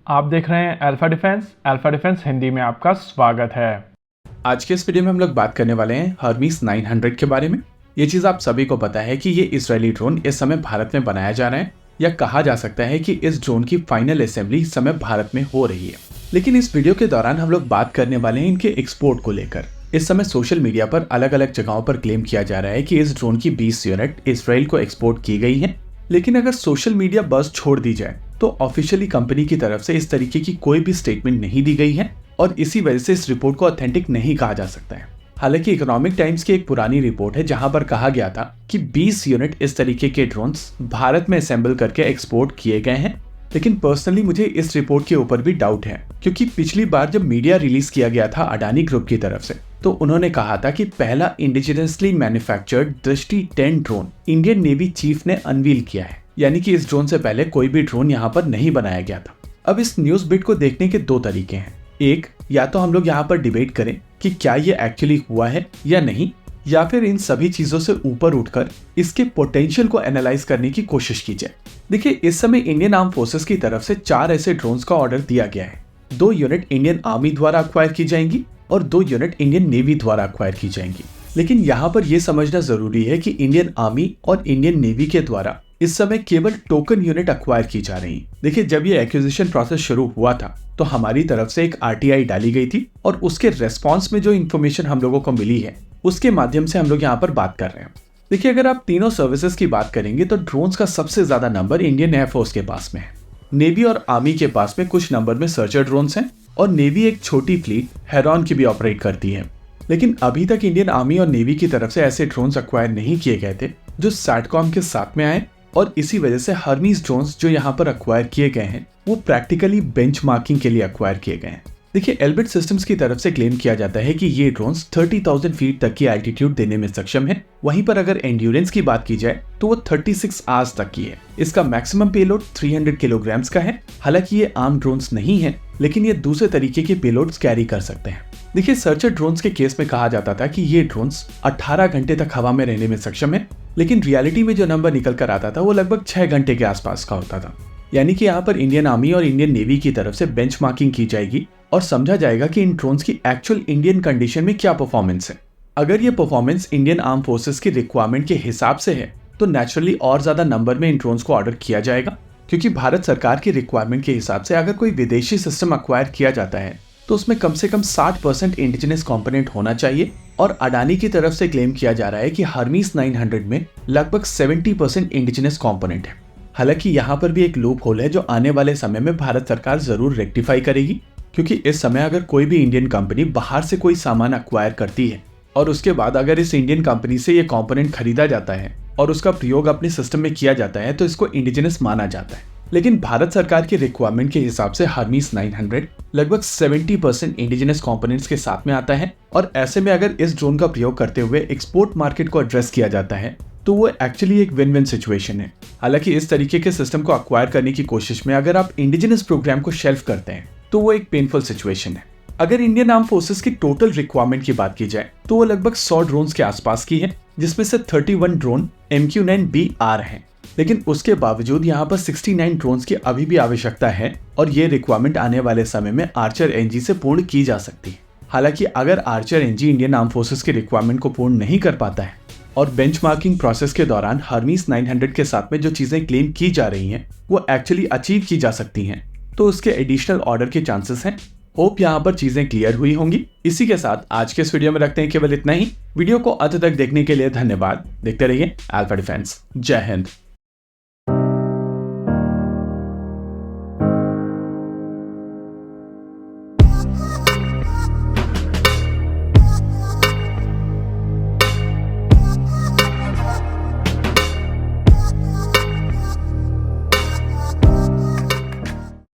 आप देख रहे हैं अल्फा डिफेंस हिंदी में आपका स्वागत है। आज के इस वीडियो में हम लोग बात करने वाले हैं हर्मीस 900 के बारे में। ये चीज आप सभी को पता है कि ये इजरायली ड्रोन इस समय भारत में बनाया जा रहा है, या कहा जा सकता है कि इस ड्रोन की फाइनल असेंबली इस समय भारत में हो रही है। लेकिन इस वीडियो के दौरान हम लोग बात करने वाले हैं इनके एक्सपोर्ट को लेकर। इस समय सोशल मीडिया पर अलग अलग जगहों पर क्लेम किया जा रहा है कि इस ड्रोन की 20 यूनिट इसराइल को एक्सपोर्ट की गई है। लेकिन अगर सोशल मीडिया बस छोड़ दी जाए तो ऑफिशियली कंपनी की तरफ से इस तरीके की कोई भी स्टेटमेंट नहीं दी गई है, और इसी वजह से इस रिपोर्ट को ऑथेंटिक नहीं कहा जा सकता है। हालांकि इकोनॉमिक टाइम्स की एक पुरानी रिपोर्ट है जहां पर कहा गया था कि 20 यूनिट इस तरीके के ड्रोन्स भारत में असेंबल करके एक्सपोर्ट किए गए हैं। लेकिन पर्सनली मुझे इस रिपोर्ट के ऊपर भी डाउट है, क्योंकि पिछली बार जब मीडिया रिलीज किया गया था अडानी ग्रुप की तरफ से, तो उन्होंने कहा था कि पहला इंडिजिनसली मैन्युफैक्चर्ड दृष्टि 10 ड्रोन इंडियन नेवी चीफ ने अनवील किया है, यानी कि इस ड्रोन से पहले कोई भी ड्रोन यहाँ पर नहीं बनाया गया था। अब इस न्यूज बिट को देखने के दो तरीके हैं। एक, या तो हम लोग यहाँ पर डिबेट करें कि क्या ये एक्चुअली हुआ है या नहीं, या फिर इन सभी चीजों से ऊपर उठकर इसके पोटेंशियल को एनालाइज करने की कोशिश की जाए। देखिए, इस समय इंडियन आर्म फोर्सेस की तरफ से 4 ऐसे ड्रोन्स का ऑर्डर दिया गया है। 2 यूनिट इंडियन आर्मी द्वारा अक्वायर की जाएंगी और 2 यूनिट इंडियन नेवी द्वारा अक्वायर की जाएंगी। लेकिन यहाँ पर यह समझना जरूरी है कि इंडियन आर्मी और इंडियन नेवी के द्वारा इस समय केवल टोकन यूनिट अक्वायर की जा रही है। देखिए, जब ये एक्विजिशन प्रोसेस शुरू हुआ था तो हमारी तरफ से एक आरटीआई डाली गई थी, और उसके रेस्पॉन्स में जो इन्फॉर्मेशन हम लोगों को मिली है उसके माध्यम से हम लोग यहाँ पर बात कर रहे हैं। देखिए, अगर आप तीनों सर्विसेज की बात करेंगे तो ड्रोन्स का सबसे ज्यादा नंबर इंडियन एयरफोर्स के पास में है। नेवी और आर्मी के पास में कुछ नंबर में सर्चर ड्रोन्स हैं, और नेवी एक छोटी फ्लीट हेरॉन की भी ऑपरेट करती है। लेकिन अभी तक इंडियन आर्मी और नेवी की तरफ से ऐसे ड्रोन्स अक्वायर नहीं किए गए थे जो सैटकॉम के साथ में आए, और इसी वजह से हर्मीस ड्रोन्स जो यहाँ पर अक्वायर किए गए हैं वो प्रैक्टिकली बेंचमार्किंग के लिए अक्वायर किए गए हैं। देखिए, एल्बिट सिस्टम्स की तरफ से क्लेम किया जाता है कि ये ड्रोन्स 30,000 फीट तक की एल्टीट्यूड देने में सक्षम है। वहीं पर अगर एंड्योरेंस की बात की जाए तो वो 36 आवर्स तक की है। इसका मैक्सिमम पेलोड 300 किलोग्राम्स का है। हालांकि ये आम ड्रोन्स नहीं है, लेकिन ये दूसरे तरीके के पेलोड्स कैरी कर सकते हैं। देखिए, सर्चर ड्रोन्स के केस में कहा जाता था कि ये ड्रोन्स 18 घंटे तक हवा में रहने में सक्षम है, लेकिन रियलिटी में जो नंबर निकल कर आता था वो लगभग 6 घंटे के आसपास का होता था। यानी कि यहाँ पर इंडियन आर्मी और इंडियन नेवी की तरफ से बेंचमार्किंग की जाएगी और समझा जाएगा कि इन ड्रोन्स की एक्चुअल इंडियन कंडीशन में क्या परफॉर्मेंस है। अगर ये परफॉर्मेंस इंडियन आर्म फोर्सेस की रिक्वायरमेंट के हिसाब से है तो नेचुरली और ज्यादा नंबर में इन ड्रोन्स को ऑर्डर किया जाएगा, क्योंकि भारत सरकार की रिक्वायरमेंट के हिसाब से अगर कोई विदेशी सिस्टम अक्वायर किया जाता है तो उसमें कम से कम 60% इंडिजिनस कंपोनेंट होना चाहिए। और अडानी की तरफ से क्लेम किया जा रहा है कि हर्मीस 900 में लगभग 70% इंडिजिनस कंपोनेंट है। हालांकि यहाँ पर भी एक लूप होल है जो आने वाले समय में भारत सरकार जरूर रेक्टिफाई करेगी, क्योंकि इस समय अगर कोई भी इंडियन कंपनी बाहर से कोई सामान अक्वायर करती है और उसके बाद अगर इस इंडियन कंपनी से ये कंपोनेंट खरीदा जाता है और उसका प्रयोग अपने सिस्टम में किया जाता है तो इसको इंडिजिनस माना जाता है। लेकिन भारत सरकार की रिक्वायरमेंट के हिसाब से हर्मीस 900 लगभग 70% इंडिजिनस कंपोनेंट्स के साथ में आता है, और ऐसे में अगर इस ड्रोन का प्रयोग करते हुए एक्सपोर्ट मार्केट को एड्रेस किया जाता है तो वो एक्चुअली एक विन विन सिचुएशन है। हालांकि इस तरीके के सिस्टम को अक्वायर करने की कोशिश में अगर आप इंडिजिनस प्रोग्राम को शेल्फ करते हैं तो वो एक पेनफुल सिचुएशन है। अगर इंडियन आर्म फोर्सेस की टोटल रिक्वायरमेंट की बात की जाए तो वो लगभग 100 ड्रोन्स के आसपास की है, जिसमें से 31 ड्रोन MQ-9BR हैं। लेकिन उसके बावजूद यहाँ पर 69 ड्रोन्स की अभी भी आवश्यकता है, और ये रिक्वायरमेंट आने वाले समय में आर्चर एनजी से पूर्ण की जा सकती है। हालांकि अगर Archer NG Indian arm forces की रिक्वायरमेंट को पूर्ण नहीं कर पाता है और बेंचमार्किंग प्रोसेस के दौरान हर्मीस 900 के साथ में जो चीजें क्लेम की जा रही हैं वो एक्चुअली अचीव की जा सकती हैं, तो उसके एडिशनल ऑर्डर के चांसेस हैं। होप यहाँ पर चीजें क्लियर हुई होंगी। इसी के साथ आज के इस वीडियो में रखते हैं केवल इतना ही। वीडियो को अंत तक देखने के लिए धन्यवाद। देखते रहिए अल्फा डिफेंस। जय हिंद।